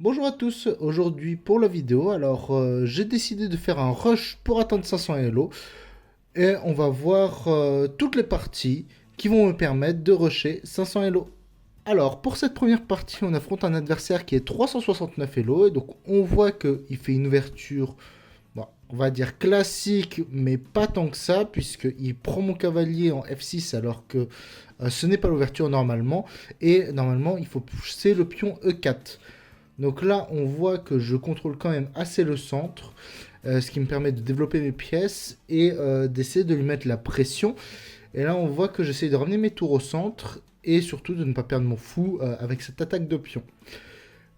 Bonjour à tous, aujourd'hui pour la vidéo, j'ai décidé de faire un rush pour atteindre 500 Elo et on va voir toutes les parties qui vont me permettre de rusher 500 Elo. Alors pour cette première partie on affronte un adversaire qui est 369 Elo et donc on voit qu'il fait une ouverture, bon, on va dire classique mais pas tant que ça puisqu'il prend mon cavalier en F6 alors que ce n'est pas l'ouverture normalement et normalement il faut pousser le pion E4. Donc là, on voit que je contrôle quand même assez le centre, ce qui me permet de développer mes pièces et d'essayer de lui mettre la pression. Et là, on voit que j'essaie de ramener mes tours au centre et surtout de ne pas perdre mon fou avec cette attaque de pion.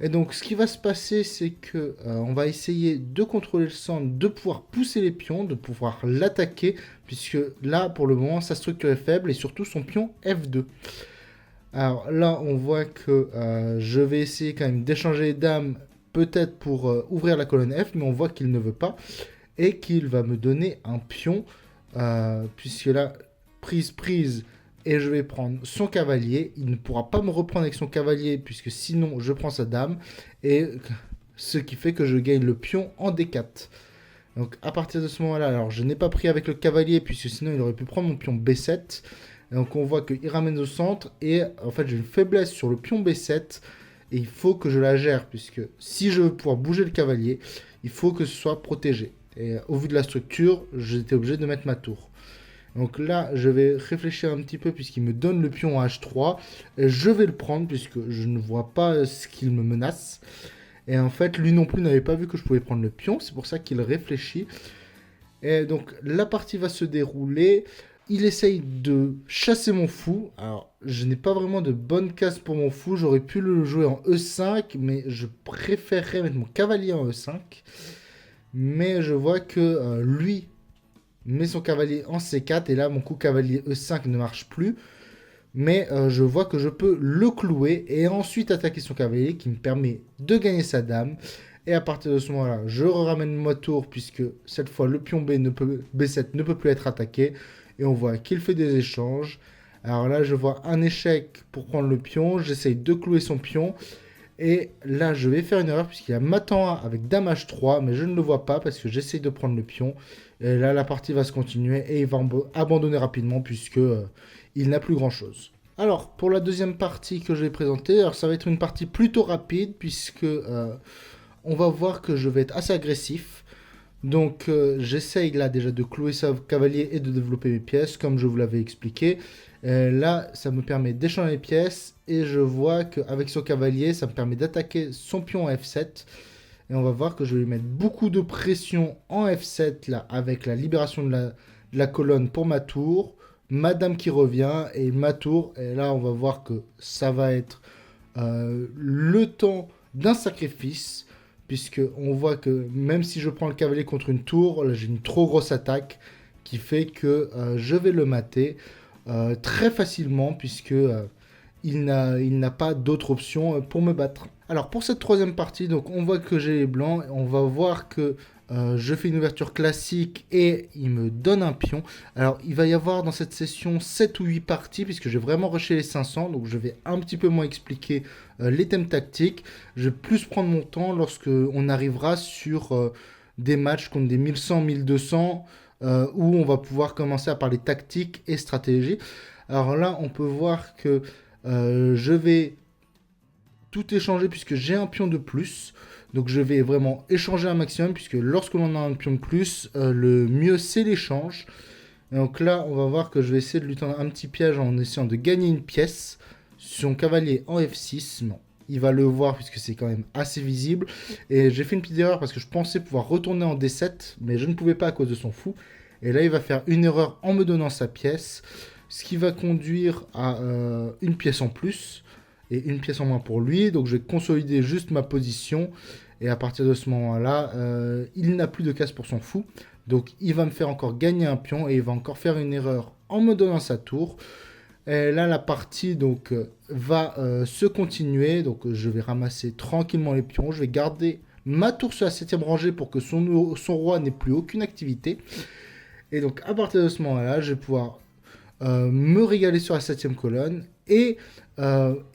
Et donc, ce qui va se passer, c'est que on va essayer de contrôler le centre, de pouvoir pousser les pions, de pouvoir l'attaquer, puisque là, pour le moment, sa structure est faible et surtout son pion F2. Alors là, on voit que je vais essayer quand même d'échanger les dames, peut-être pour ouvrir la colonne F, mais on voit qu'il ne veut pas. Et qu'il va me donner un pion, puisque là, prise, et je vais prendre son cavalier. Il ne pourra pas me reprendre avec son cavalier, puisque sinon je prends sa dame. Et ce qui fait que je gagne le pion en D4. Donc à partir de ce moment-là, alors je n'ai pas pris avec le cavalier, puisque sinon il aurait pu prendre mon pion B7. Et donc on voit qu'il ramène au centre et en fait j'ai une faiblesse sur le pion B7 et il faut que je la gère puisque si je veux pouvoir bouger le cavalier, il faut que ce soit protégé. Et au vu de la structure, j'étais obligé de mettre ma tour. Donc là, je vais réfléchir un petit peu puisqu'il me donne le pion H3. Et je vais le prendre puisque je ne vois pas ce qu'il me menace. Et en fait, lui non plus n'avait pas vu que je pouvais prendre le pion. C'est pour ça qu'il réfléchit. Et donc la partie va se dérouler. Il essaye de chasser mon fou. Alors, je n'ai pas vraiment de bonne case pour mon fou. J'aurais pu le jouer en E5, mais je préférerais mettre mon cavalier en E5. Mais je vois que lui met son cavalier en C4. Et là, mon coup cavalier E5 ne marche plus. Mais je vois que je peux le clouer et ensuite attaquer son cavalier qui me permet de gagner sa dame. Et à partir de ce moment-là, je ramène ma tour puisque cette fois le pion B7 ne peut plus être attaqué. Et on voit qu'il fait des échanges. Alors là, je vois un échec pour prendre le pion. J'essaye de clouer son pion. Et là, je vais faire une erreur puisqu'il y a Matan avec Dame H3, mais je ne le vois pas parce que j'essaye de prendre le pion. Et là, la partie va se continuer et il va abandonner rapidement puisque il n'a plus grand chose. Alors, pour la deuxième partie que je vais présenter, alors ça va être une partie plutôt rapide puisque on va voir que je vais être assez agressif. Donc j'essaye là déjà de clouer sa cavalier et de développer mes pièces comme je vous l'avais expliqué. Là ça me permet d'échanger les pièces et je vois qu'avec son cavalier ça me permet d'attaquer son pion en F7. Et on va voir que je vais lui mettre beaucoup de pression en F7 là avec la libération de la colonne pour ma tour. Madame qui revient et ma tour. Et là on va voir que ça va être le temps d'un sacrifice puisque on voit que même si je prends le cavalier contre une tour, là j'ai une trop grosse attaque qui fait que je vais le mater très facilement puisque il n'a pas d'autre option pour me battre. Alors pour cette troisième partie, donc on voit que j'ai les blancs, on va voir que je fais une ouverture classique et il me donne un pion. Alors il va y avoir dans cette session 7 ou 8 parties puisque j'ai vraiment rushé les 500, donc je vais un petit peu moins expliquer les thèmes tactiques. Je vais plus prendre mon temps lorsque on arrivera sur des matchs contre des 1100, 1200 où on va pouvoir commencer à parler tactique et stratégie. Alors là on peut voir que je vais tout échanger puisque j'ai un pion de plus. Donc je vais vraiment échanger un maximum puisque lorsque l'on a un pion de plus, le mieux c'est l'échange. Donc là, on va voir que je vais essayer de lui tendre un petit piège en essayant de gagner une pièce. Son cavalier en F6, non. Il va le voir puisque c'est quand même assez visible. Et j'ai fait une petite erreur parce que je pensais pouvoir retourner en D7, mais je ne pouvais pas à cause de son fou. Et là, il va faire une erreur en me donnant sa pièce, ce qui va conduire à une pièce en plus et une pièce en moins pour lui. Donc je vais consolider juste ma position. Et à partir de ce moment-là, il n'a plus de case pour son fou. Donc il va me faire encore gagner un pion et il va encore faire une erreur en me donnant sa tour. Et là, la partie donc va se continuer. Donc je vais ramasser tranquillement les pions. Je vais garder ma tour sur la 7ème rangée pour que son roi n'ait plus aucune activité. Et donc à partir de ce moment-là, je vais pouvoir me régaler sur la 7ème colonne et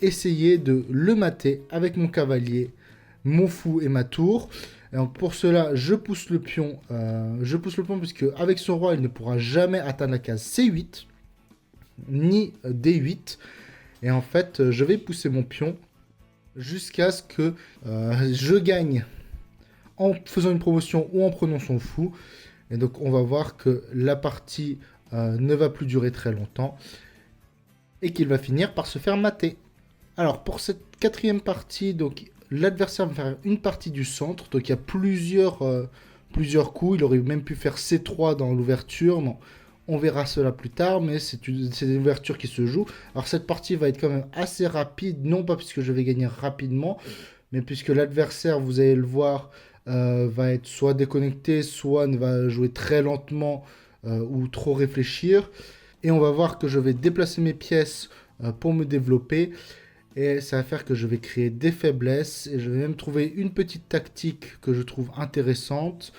essayer de le mater avec mon cavalier mon fou et ma tour. Et donc pour cela, je pousse le pion. Puisque avec son roi, il ne pourra jamais atteindre la case C8 ni D8. Et en fait, je vais pousser mon pion jusqu'à ce que je gagne en faisant une promotion ou en prenant son fou. Et donc on va voir que la partie ne va plus durer très longtemps et qu'il va finir par se faire mater. Alors pour cette quatrième partie, donc l'adversaire va faire une partie du centre, donc il y a plusieurs coups, il aurait même pu faire C3 dans l'ouverture, non, on verra cela plus tard, mais c'est une ouverture qui se joue. Alors cette partie va être quand même assez rapide, non pas puisque je vais gagner rapidement, mais puisque l'adversaire, vous allez le voir, va être soit déconnecté, soit ne va jouer très lentement ou trop réfléchir. Et on va voir que je vais déplacer mes pièces pour me développer. Et ça va faire que je vais créer des faiblesses. Et je vais même trouver une petite tactique que je trouve intéressante,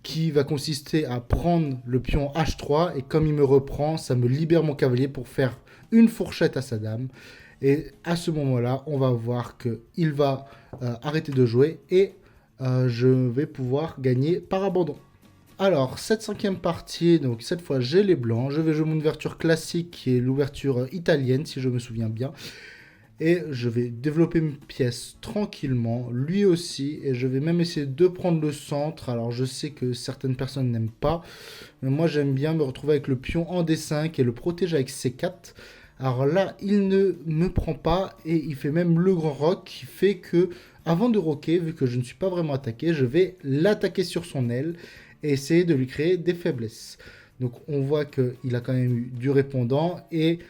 qui va consister à prendre le pion H3. Et comme il me reprend, ça me libère mon cavalier pour faire une fourchette à sa dame. Et à ce moment-là, on va voir qu'il va arrêter de jouer. Et je vais pouvoir gagner par abandon. Alors, cette cinquième partie, donc cette fois j'ai les blancs. Je vais jouer mon ouverture classique qui est l'ouverture italienne, si je me souviens bien. Et je vais développer mes pièces tranquillement, lui aussi. Et je vais même essayer de prendre le centre. Alors, je sais que certaines personnes n'aiment pas. Mais moi, j'aime bien me retrouver avec le pion en D5 et le protéger avec C4. Alors là, il ne me prend pas et il fait même le grand rock qui fait que, avant de rocker, vu que je ne suis pas vraiment attaqué, je vais l'attaquer sur son aile et essayer de lui créer des faiblesses. Donc on voit qu'il a quand même eu du répondant et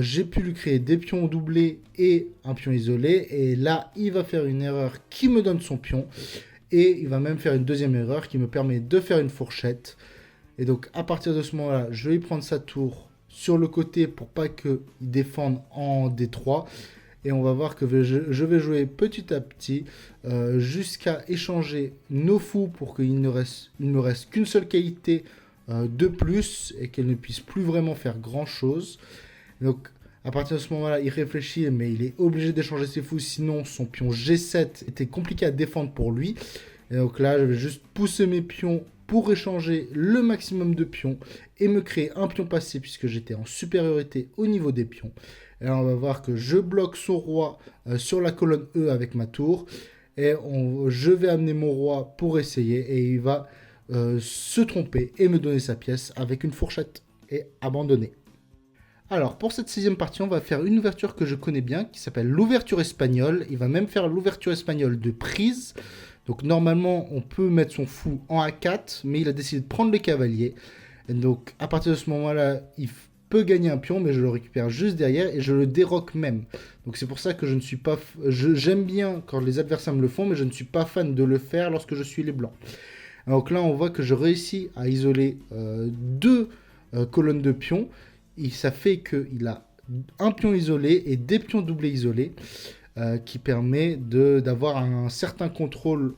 j'ai pu lui créer des pions doublés et un pion isolé. Et là, il va faire une erreur qui me donne son pion et il va même faire une deuxième erreur qui me permet de faire une fourchette. Et donc à partir de ce moment-là, je vais prendre sa tour sur le côté pour pas qu'il défende en D3. Et on va voir que je vais jouer petit à petit jusqu'à échanger nos fous pour qu'il ne me reste qu'une seule qualité de plus et qu'elle ne puisse plus vraiment faire grand chose. Donc à partir de ce moment-là, il réfléchit, mais il est obligé d'échanger ses fous, sinon son pion G7 était compliqué à défendre pour lui. Et donc là, je vais juste pousser mes pions pour échanger le maximum de pions et me créer un pion passé puisque j'étais en supériorité au niveau des pions. Et là, on va voir que je bloque son roi sur la colonne E avec ma tour. Et je vais amener mon roi pour essayer. Et il va se tromper et me donner sa pièce avec une fourchette et abandonner. Alors, pour cette sixième partie, on va faire une ouverture que je connais bien, qui s'appelle l'ouverture espagnole. Il va même faire l'ouverture espagnole de prise. Donc, normalement, on peut mettre son fou en A4, mais il a décidé de prendre le cavalier. Et donc, à partir de ce moment-là, il peut gagner un pion, mais je le récupère juste derrière et je le déroque même. Donc, c'est pour ça que je ne suis pas... J'aime bien quand les adversaires me le font, mais je ne suis pas fan de le faire lorsque je suis les blancs. Donc là, on voit que je réussis à isoler deux colonnes de pions. Et ça fait qu'il a un pion isolé et des pions doublés isolés qui permet d'avoir un certain contrôle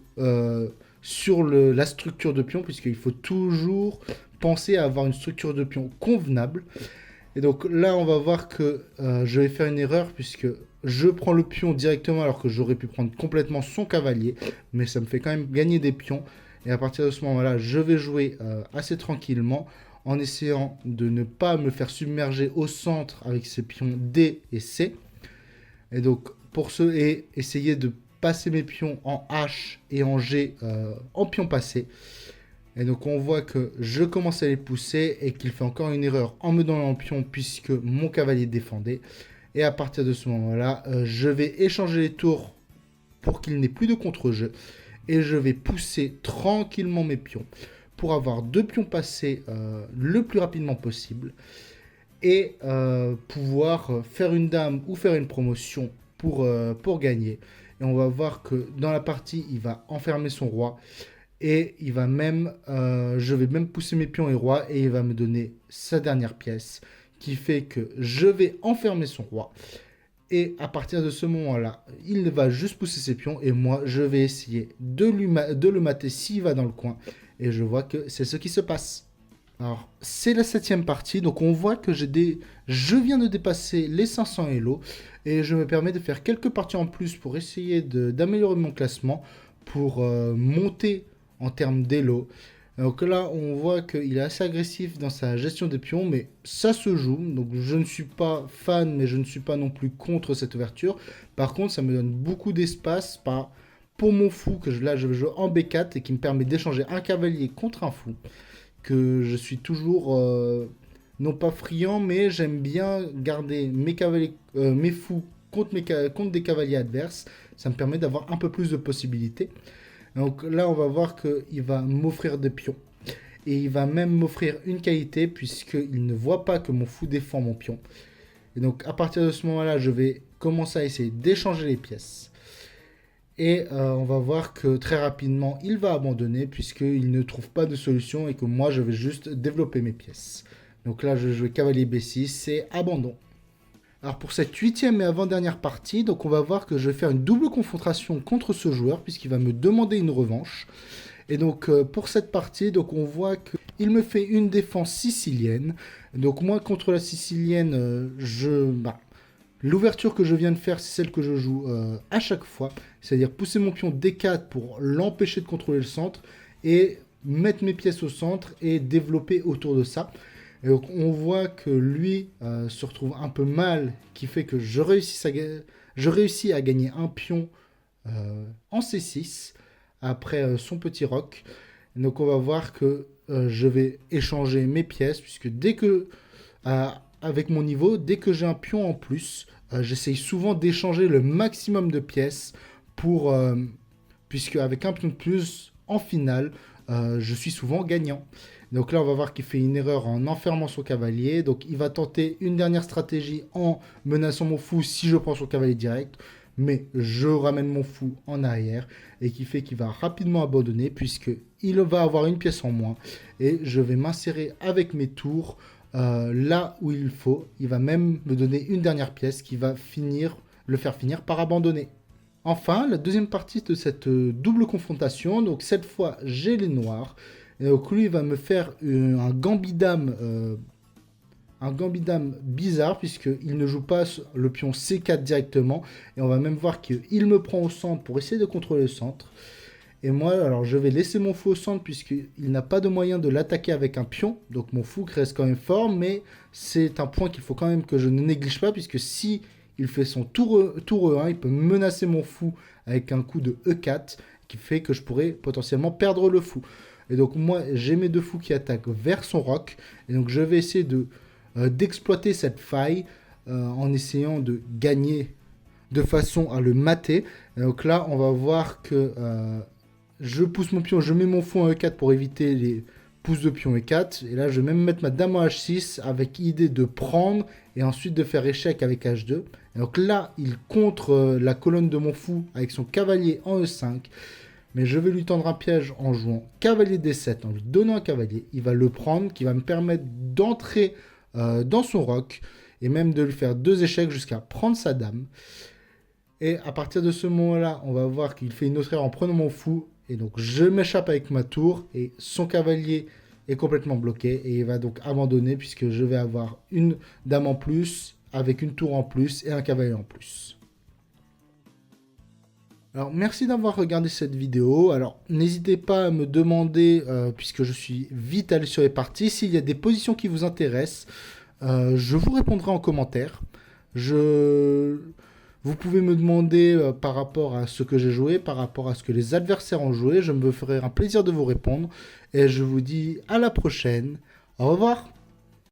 sur la structure de pion, puisqu'il faut toujours penser à avoir une structure de pion convenable. Et donc là, on va voir que je vais faire une erreur, puisque je prends le pion directement alors que j'aurais pu prendre complètement son cavalier, mais ça me fait quand même gagner des pions. Et à partir de ce moment-là, je vais jouer assez tranquillement, en essayant de ne pas me faire submerger au centre avec ces pions D et C. Et donc, essayer de passer mes pions en H et en G en pion passé. Et donc, on voit que je commence à les pousser et qu'il fait encore une erreur en me donnant le pion puisque mon cavalier défendait. Et à partir de ce moment-là, je vais échanger les tours pour qu'il n'ait plus de contre-jeu. Et je vais pousser tranquillement mes pions pour avoir deux pions passés le plus rapidement possible et pouvoir faire une dame ou faire une promotion pour gagner. Et on va voir que dans la partie, il va enfermer son roi et il va même, je vais même pousser mes pions et rois et il va me donner sa dernière pièce qui fait que je vais enfermer son roi. Et à partir de ce moment-là, il va juste pousser ses pions et moi, je vais essayer de le mater s'il va dans le coin. Et je vois que c'est ce qui se passe. Alors, c'est la 7e partie, donc on voit que je viens de dépasser les 500 Elo et je me permets de faire quelques parties en plus pour essayer d'améliorer mon classement, pour monter en termes d'Elo. Donc là, on voit qu'il est assez agressif dans sa gestion des pions, mais ça se joue. Donc je ne suis pas fan, mais je ne suis pas non plus contre cette ouverture. Par contre, ça me donne beaucoup d'espace pour mon fou, là je vais jouer en B4 et qui me permet d'échanger un cavalier contre un fou que je suis toujours non pas friand, mais j'aime bien garder mes cavaliers, mes fous contre des cavaliers adverses. Ça me permet d'avoir un peu plus de possibilités. Donc là, on va voir qu'il va m'offrir des pions. Et il va même m'offrir une qualité, puisqu'il ne voit pas que mon fou défend mon pion. Et donc à partir de ce moment-là, je vais commencer à essayer d'échanger les pièces. Et on va voir que très rapidement, il va abandonner puisqu'il ne trouve pas de solution et que moi, je vais juste développer mes pièces. Donc là, je joue cavalier B6, c'est abandon. Alors pour cette 8e et avant-dernière partie, donc on va voir que je vais faire une double confrontation contre ce joueur puisqu'il va me demander une revanche. Et donc pour cette partie, donc on voit qu'il me fait une défense sicilienne. Donc moi contre la sicilienne, l'ouverture que je viens de faire, c'est celle que je joue à chaque fois. C'est-à-dire pousser mon pion D4 pour l'empêcher de contrôler le centre et mettre mes pièces au centre et développer autour de ça. Et donc on voit que lui se retrouve un peu mal, qui fait que je réussis à gagner un pion en C6 après son petit roc. Donc on va voir que je vais échanger mes pièces, puisque avec mon niveau, dès que j'ai un pion en plus, j'essaye souvent d'échanger le maximum de pièces puisque avec un pion de plus, en finale, je suis souvent gagnant. Donc là, on va voir qu'il fait une erreur en enfermant son cavalier. Donc il va tenter une dernière stratégie en menaçant mon fou si je prends son cavalier direct. Mais je ramène mon fou en arrière et qui fait qu'il va rapidement abandonner puisqu'il va avoir une pièce en moins. Et je vais m'insérer avec mes tours là où il faut. Il va même me donner une dernière pièce qui va le faire finir par abandonner. Enfin, la deuxième partie de cette double confrontation, donc cette fois j'ai les noirs, et donc lui il va me faire un gambit-dame bizarre puisqu'il ne joue pas le pion C4 directement, et on va même voir qu'il me prend au centre pour essayer de contrôler le centre. Et moi, alors je vais laisser mon fou au centre puisqu'il n'a pas de moyen de l'attaquer avec un pion, donc mon fou reste quand même fort, mais c'est un point qu'il faut quand même que je ne néglige pas puisque si il fait son tour E1, il peut menacer mon fou avec un coup de E4 qui fait que je pourrais potentiellement perdre le fou. Et donc moi, j'ai mes deux fous qui attaquent vers son roc. Et donc je vais essayer d'exploiter cette faille en essayant de gagner de façon à le mater. Et donc là, on va voir que je pousse mon pion, je mets mon fou en E4 pour éviter les pousse de pion E4. Et là, je vais même mettre ma dame en H6 avec idée de prendre et ensuite de faire échec avec H2. Et donc là, il contre la colonne de mon fou avec son cavalier en E5. Mais je vais lui tendre un piège en jouant cavalier D7, en lui donnant un cavalier. Il va le prendre, qui va me permettre d'entrer dans son roc et même de lui faire 2 échecs jusqu'à prendre sa dame. Et à partir de ce moment-là, on va voir qu'il fait une autre erreur en prenant mon fou. Et donc je m'échappe avec ma tour et son cavalier est complètement bloqué et il va donc abandonner puisque je vais avoir une dame en plus avec une tour en plus et un cavalier en plus. Alors merci d'avoir regardé cette vidéo. Alors n'hésitez pas à me demander, puisque je suis vite allé sur les parties, s'il y a des positions qui vous intéressent, je vous répondrai en commentaire. Vous pouvez me demander par rapport à ce que j'ai joué, par rapport à ce que les adversaires ont joué. Je me ferai un plaisir de vous répondre. Et je vous dis à la prochaine. Au revoir.